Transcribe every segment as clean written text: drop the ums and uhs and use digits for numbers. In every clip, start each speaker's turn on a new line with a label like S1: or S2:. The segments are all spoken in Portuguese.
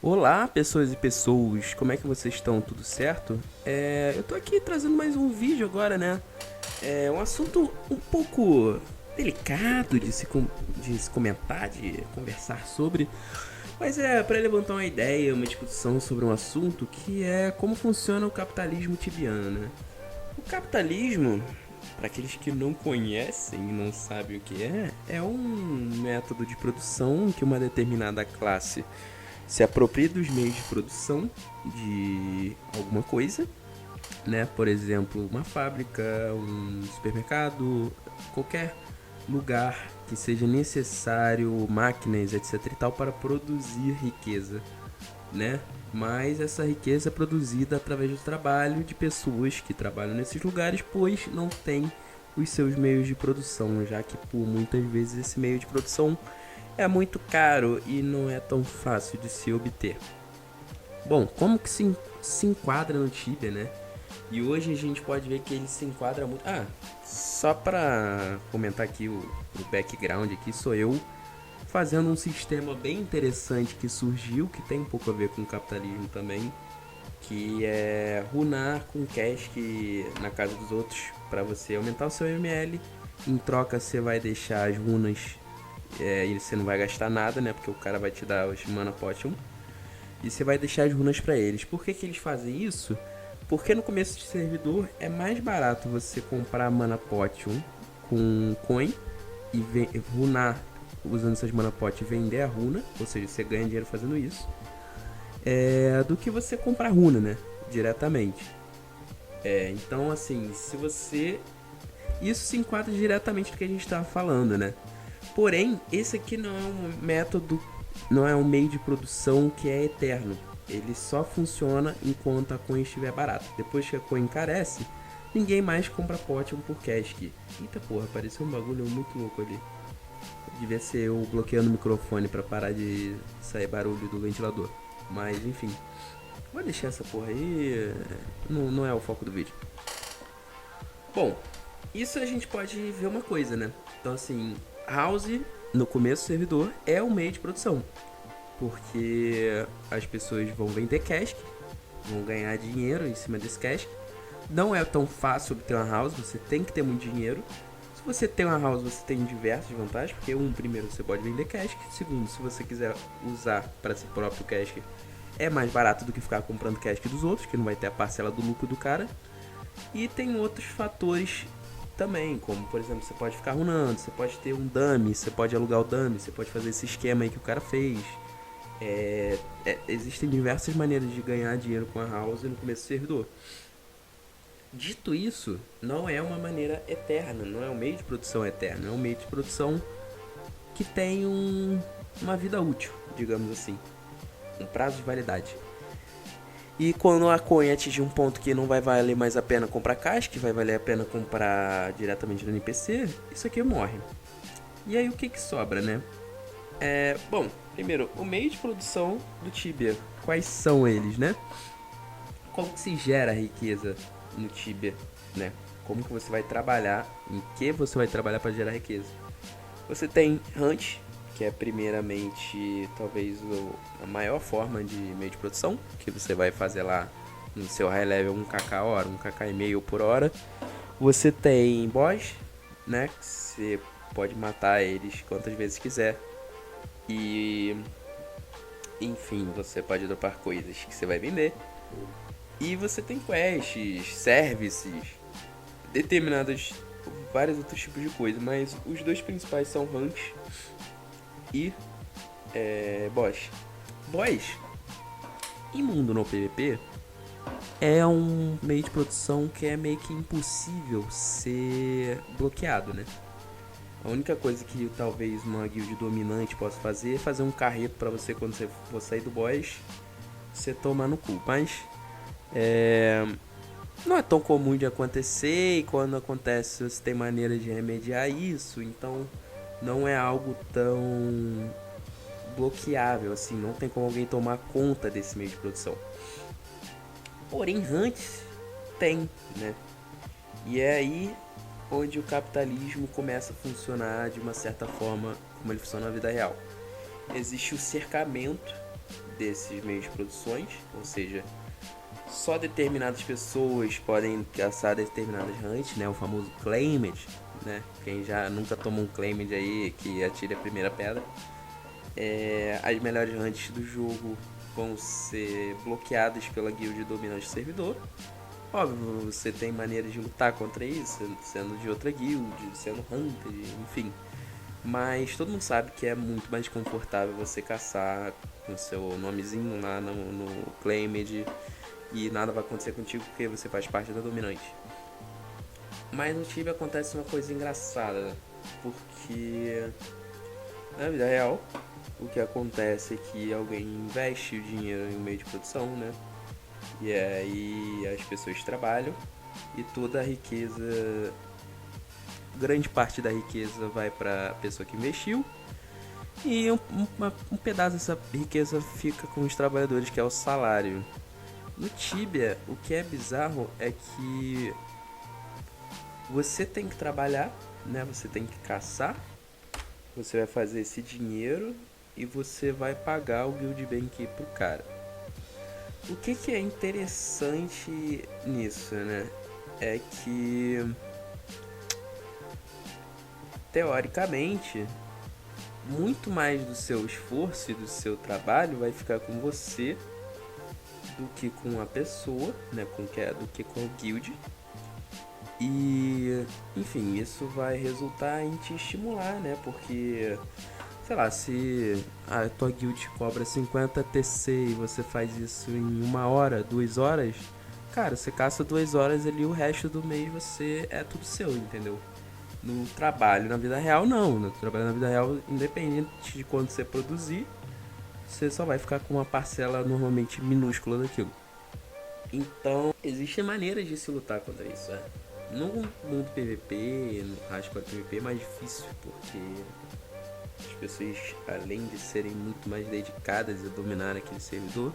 S1: Olá, pessoas e pessoas, como é que vocês estão? Tudo certo? Eu tô aqui trazendo mais um vídeo agora, né? É um assunto um pouco delicado de se comentar, de conversar sobre, mas é para levantar uma ideia, uma discussão sobre um assunto que é como funciona o capitalismo tibiano, né? O capitalismo, para aqueles que não conhecem e não sabem o que é um método de produção que uma determinada classe se apropria dos meios de produção de alguma coisa, né? Por exemplo, uma fábrica, um supermercado, qualquer lugar que seja necessário máquinas, etc e tal para produzir riqueza, né? Mas essa riqueza é produzida através do trabalho de pessoas que trabalham nesses lugares, pois não tem os seus meios de produção, já que por muitas vezes esse meio de produção é muito caro e não é tão fácil de se obter. Bom, como que se enquadra no Tibia, né? E hoje a gente pode ver que ele se enquadra muito. Só pra comentar aqui o background aqui, sou eu fazendo um sistema bem interessante que surgiu, que tem um pouco a ver com o capitalismo também, que é runar com cash na casa dos outros para você aumentar o seu ML. Em troca você vai deixar as runas e você não vai gastar nada, né? Porque o cara vai te dar os Mana Potion e você vai deixar as runas para eles. Por que eles fazem isso? Porque no começo de servidor é mais barato você comprar Mana Potion com coin e runar usando essas Mana Pot e vender a runa, ou seja, você ganha dinheiro fazendo isso, do que você comprar runa, né? Diretamente. Então, assim, se você. Isso se enquadra diretamente do que a gente estava falando, né? Porém, esse aqui não é um método, não é um meio de produção que é eterno. Ele só funciona enquanto a coin estiver barata. Depois que a coin encarece, ninguém mais compra potion por cash. Eita porra, apareceu um bagulho muito louco ali. Devia ser eu bloqueando o microfone para parar de sair barulho do ventilador. Mas enfim, vou deixar essa porra aí. Não é o foco do vídeo. Bom, isso a gente pode ver uma coisa, né? Então assim, House no começo do servidor é o meio de produção. Porque as pessoas vão vender cash, vão ganhar dinheiro em cima desse cash. Não é tão fácil obter uma house, você tem que ter muito dinheiro. Se você tem uma house, você tem diversas vantagens, porque primeiro, você pode vender cash. Segundo, se você quiser usar para si próprio cash, é mais barato do que ficar comprando cash dos outros, que não vai ter a parcela do lucro do cara. E tem outros fatores também, como por exemplo, você pode ficar runando, você pode ter um dummy, você pode alugar o dummy, você pode fazer esse esquema aí que o cara fez. Existem diversas maneiras de ganhar dinheiro com a house no começo do servidor. Dito isso, não é uma maneira eterna, não é um meio de produção eterno, é um meio de produção que tem uma vida útil, digamos assim, um prazo de validade. E quando a coin atingir um ponto que não vai valer mais a pena comprar caixa, que vai valer a pena comprar diretamente no NPC, isso aqui morre. E aí o que sobra, né? Bom, primeiro, o meio de produção do Tibia. Quais são eles, né? Como que se gera a riqueza no Tibia, né? Como que você vai trabalhar, em que você vai trabalhar para gerar riqueza. Você tem Hunt, que é primeiramente talvez a maior forma de meio de produção, que você vai fazer lá no seu high level 1kk hora, 1kk e meio por hora. Você tem boss, né? Que você pode matar eles quantas vezes quiser. E enfim, você pode dropar coisas que você vai vender. E você tem quests, services, determinadas, vários outros tipos de coisa, mas os dois principais são Hunt e Boss. Boss, em mundo no PVP, é um meio de produção que é meio que impossível ser bloqueado, né? A única coisa que talvez uma guild dominante possa fazer é fazer um carreto para você quando você for sair do boss, você tomar no cu. Mas não é tão comum de acontecer, e quando acontece você tem maneira de remediar isso, então não é algo tão bloqueável assim, não tem como alguém tomar conta desse meio de produção. Porém, Hunt tem, né? E é aí onde o capitalismo começa a funcionar de uma certa forma como ele funciona na vida real. Existe o cercamento desses meios de produções, ou seja, só determinadas pessoas podem caçar determinadas hunts, né? O famoso claimed, né? Quem já nunca tomou um claimed aí, que atire a primeira pedra. As melhores hunts do jogo vão ser bloqueadas pela guild dominante do servidor. Óbvio, você tem maneiras de lutar contra isso, sendo de outra guild, sendo hunter, enfim. Mas todo mundo sabe que é muito mais confortável você caçar com seu nomezinho lá no Claimed e nada vai acontecer contigo porque você faz parte da dominante. Mas no Tibia acontece uma coisa engraçada, porque na vida real o que acontece é que alguém investe o dinheiro em um meio de produção, né? E aí as pessoas trabalham e toda a riqueza, grande parte da riqueza vai para a pessoa que investiu e um pedaço dessa riqueza fica com os trabalhadores, que é o salário. No Tibia, o que é bizarro é que você tem que trabalhar, né? Você tem que caçar, você vai fazer esse dinheiro e você vai pagar o Guild Bank pro cara. O que é interessante nisso, né? É que, teoricamente, muito mais do seu esforço e do seu trabalho vai ficar com você do que com a pessoa, né? Do que com o guild. E, enfim, isso vai resultar em te estimular, né? Porque, sei lá, se a tua guild cobra 50 TC e você faz isso em 1 hora, 2 horas, cara, você caça 2 horas ali, o resto do mês você é tudo seu, entendeu? No trabalho, na vida real, não. No trabalho, na vida real, independente de quanto você produzir, você só vai ficar com uma parcela normalmente minúscula daquilo. Então, existem maneiras de se lutar contra isso, né? No mundo PVP, no hardcore PVP é mais difícil, porque as pessoas, além de serem muito mais dedicadas a dominar aquele servidor,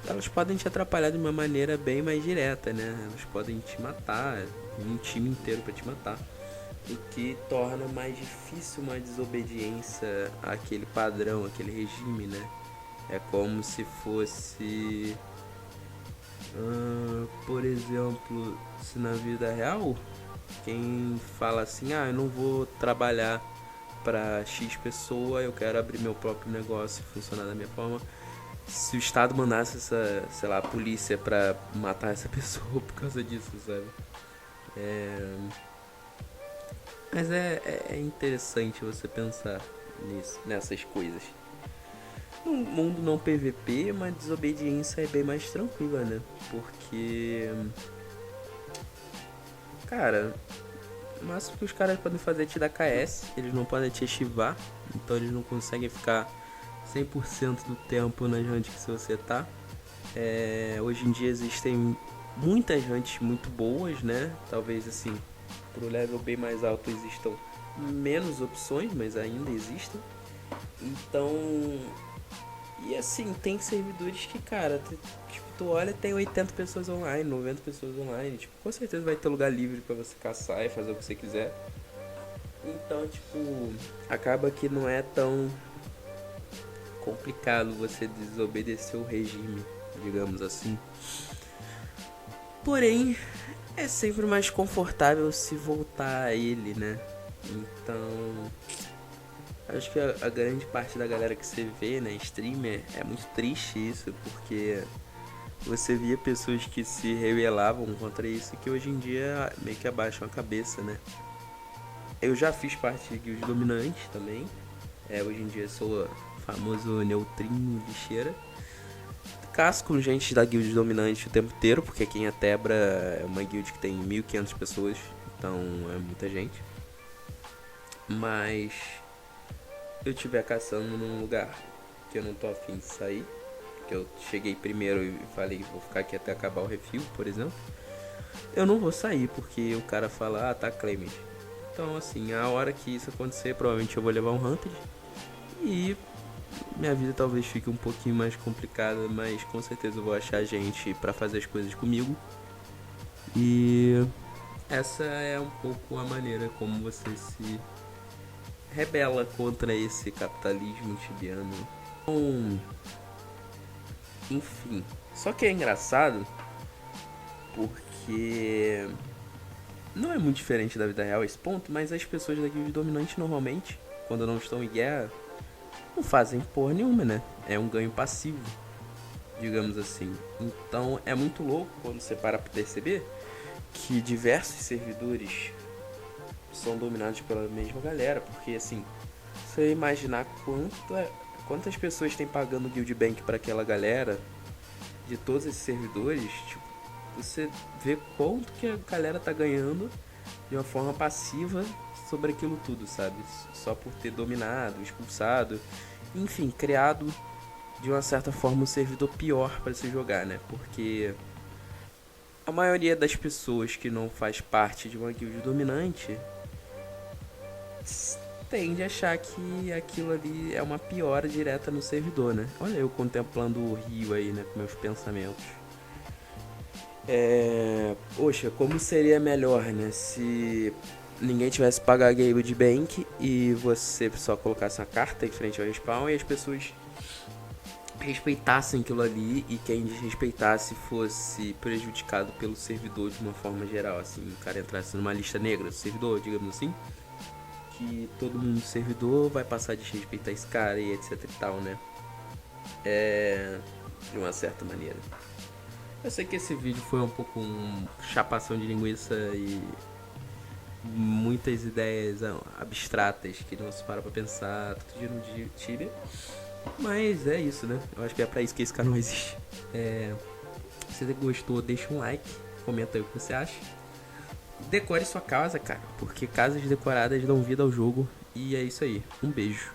S1: elas podem te atrapalhar de uma maneira bem mais direta, né? Elas podem te matar, um time inteiro para te matar, o que torna mais difícil uma desobediência àquele padrão, àquele regime, né? É como se fosse, por exemplo, se na vida real quem fala assim, eu não vou trabalhar para X pessoa, eu quero abrir meu próprio negócio e funcionar da minha forma. Se o Estado mandasse a polícia pra matar essa pessoa por causa disso, sabe? Mas é interessante você pensar nessas coisas. No mundo não PVP, uma desobediência é bem mais tranquila, né? Porque, cara, o máximo que os caras podem fazer é te dar KS, eles não podem te esquivar, então eles não conseguem ficar 100% do tempo nas hunts que você tá. Hoje em dia existem muitas hunts muito boas, né? Talvez assim, pro level bem mais alto existam menos opções, mas ainda existem. Então, e assim, tem servidores que, cara, tipo, tu olha, tem 80 pessoas online, 90 pessoas online, tipo, com certeza vai ter lugar livre pra você caçar e fazer o que você quiser. Então, tipo, acaba que não é tão complicado você desobedecer o regime, digamos assim. Porém, é sempre mais confortável se voltar a ele, né? Então, acho que a grande parte da galera que você vê, né, streamer, é muito triste isso, porque você via pessoas que se rebelavam contra isso, que hoje em dia meio que abaixam a cabeça, né? Eu já fiz parte de guild dominante também. Hoje em dia sou famoso neutrinho lixeira. Caço com gente da guild dominante o tempo inteiro, porque aqui em Atebra é uma guild que tem 1.500 pessoas, então é muita gente. Mas eu estiver caçando num lugar que eu não tô afim de sair, que eu cheguei primeiro e falei que vou ficar aqui até acabar o refil, por exemplo, eu não vou sair porque o cara fala, tá claimed. Então assim, a hora que isso acontecer, provavelmente eu vou levar um hunted e minha vida talvez fique um pouquinho mais complicada, mas com certeza eu vou achar gente pra fazer as coisas comigo. E essa é um pouco a maneira como você se rebela contra esse capitalismo tibiano Enfim. Só que é engraçado porque não é muito diferente da vida real esse ponto, mas as pessoas da guilda dominante normalmente, quando não estão em guerra, não fazem porra nenhuma, né? É um ganho passivo, digamos assim. Então é muito louco quando você para pra perceber que diversos servidores são dominados pela mesma galera, porque assim, você imaginar quantas pessoas tem pagando Guild Bank para aquela galera de todos esses servidores, tipo, você vê quanto que a galera tá ganhando de uma forma passiva sobre aquilo tudo, sabe? Só por ter dominado, expulsado, enfim, criado de uma certa forma um servidor pior para se jogar, né? Porque a maioria das pessoas que não faz parte de uma guild dominante tende a achar que aquilo ali é uma piora direta no servidor, né? Olha eu contemplando o rio aí, né, com meus pensamentos. Poxa, como seria melhor, né, se ninguém tivesse que pagar a Guild Bank e você só colocasse uma carta em frente ao respawn e as pessoas respeitassem aquilo ali e quem desrespeitasse fosse prejudicado pelo servidor de uma forma geral, assim, o cara entrasse numa lista negra do servidor, digamos assim, que todo mundo do servidor vai passar a desrespeitar esse cara e etc e tal, né? De uma certa maneira. Eu sei que esse vídeo foi um pouco chapação de linguiça e muitas ideias abstratas que não se para pra pensar todo dia no Tibia. Mas é isso, né? Eu acho que é pra isso que esse canal existe. Se você gostou, deixa um like, comenta aí o que você acha. Decore sua casa, cara, porque casas decoradas dão vida ao jogo. E é isso aí. Um beijo.